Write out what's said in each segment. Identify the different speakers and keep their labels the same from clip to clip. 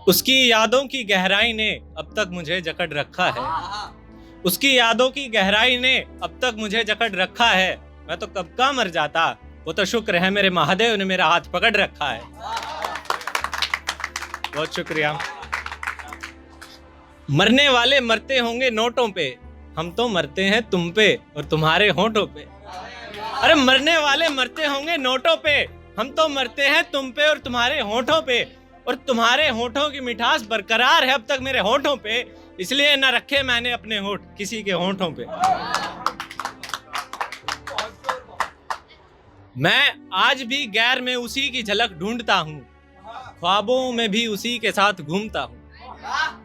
Speaker 1: उसकी यादों की गहराई ने अब तक मुझे जकड़ रखा है। उसकी यादों की गहराई ने अब तक मुझे जकड़ रखा है। मैं तो कब का मर जाता, वो तो शुक्र है मेरे महादेव ने मेरा हाथ पकड़ रखा है। बहुत शुक्रिया। मरने वाले मरते होंगे नोटों पे, हम तो मरते हैं तुम पे और तुम्हारे होठों पे। अरे मरने वाले मरते होंगे नोटों पे, हम तो मरते हैं तुम पे और तुम्हारे होठों पे। और तुम्हारे होठों की मिठास बरकरार है अब तक मेरे होठों पे, इसलिए न रखे मैंने अपने होठ किसी के होठों पे। मैं आज भी गैर में उसी की झलक ढूंढता हूँ, ख्वाबों में भी उसी के साथ घूमता हूँ।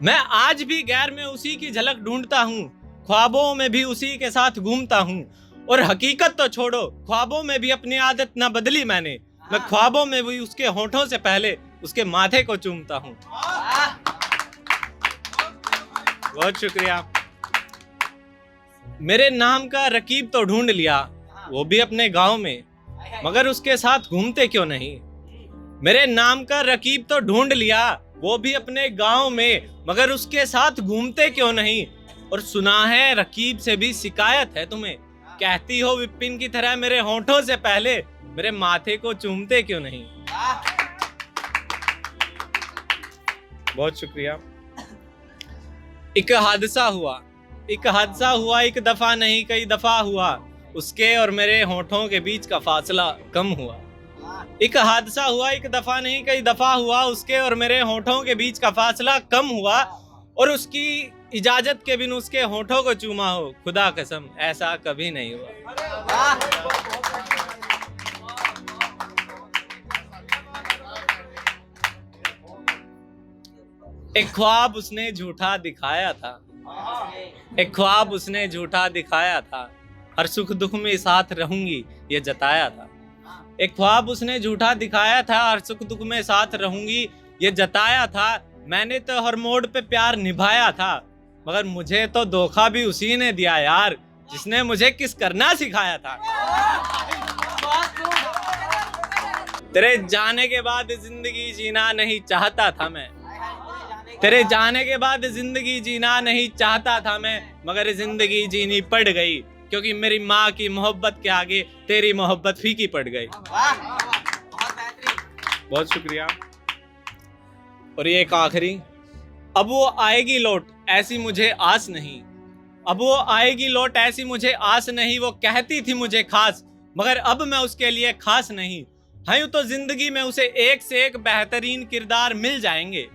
Speaker 1: मैं आज भी गैर में उसी की झलक ढूंढता हूँ, ख्वाबों में भी उसी के साथ घूमता हूँ। और हकीकत तो छोड़ो, ख्वाबों में भी अपनी आदत ना बदली मैंने। मैं ख्वाबों में भी उसके होठों से पहले उसके माथे को चूमता हूँ। बहुत शुक्रिया। मेरे नाम का रकीब तो ढूंढ लिया, वो भी अपने गांव में, मगर उसके साथ घूमते क्यों नहीं। मेरे नाम का रकीब तो ढूंढ लिया, वो भी अपने गांव में, मगर उसके साथ घूमते क्यों नहीं। और सुना है रकीब से भी शिकायत है तुम्हें, कहती हो विपिन की तरह मेरे होठों से पहले मेरे माथे को चूमते क्यों नहीं। बहुत शुक्रिया। एक हादसा हुआ, एक दफा नहीं कई दफा हुआ, उसके और मेरे होठों के बीच का फासला कम हुआ। एक हादसा हुआ, एक दफा नहीं कई दफा हुआ, उसके और मेरे होठों के बीच का फासला कम हुआ। और उसकी इजाजत के बिन उसके होठों को चूमा हो, खुदा कसम ऐसा कभी नहीं हुआ। एक ख्वाब उसने झूठा दिखाया था, एक ख्वाब उसने झूठा दिखाया था, हर सुख दुख में साथ रहूंगी ये जताया था। एक ख्वाब उसने झूठा दिखाया था, हर सुख दुख में साथ रहूंगी ये जताया था। मैंने तो हर मोड़ पे प्यार निभाया था, मगर मुझे तो धोखा भी उसी ने दिया यार, जिसने मुझे किस करना सिखाया था। तेरे जाने के बाद जिंदगी जीना नहीं चाहता था मैं, तेरे जाने के बाद जिंदगी जीना नहीं चाहता था मैं, मगर जिंदगी जीनी पड़ गई, क्योंकि मेरी माँ की मोहब्बत के आगे तेरी मोहब्बत फीकी पड़ गई। बहुत शुक्रिया। और ये एक आखिरी, अब वो आएगी लौट ऐसी मुझे आस नहीं, अब वो आएगी लौट ऐसी मुझे आस नहीं। वो कहती थी मुझे खास, मगर अब मैं उसके लिए खास नहीं। हाँ यूं तो जिंदगी में उसे एक से एक बेहतरीन किरदार मिल जाएंगे,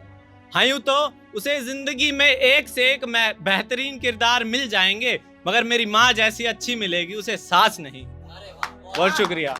Speaker 1: हाँ यूं तो उसे जिंदगी में एक से एक बेहतरीन किरदार मिल जाएंगे, मगर मेरी माँ जैसी अच्छी मिलेगी उसे सास नहीं। बहुत शुक्रिया।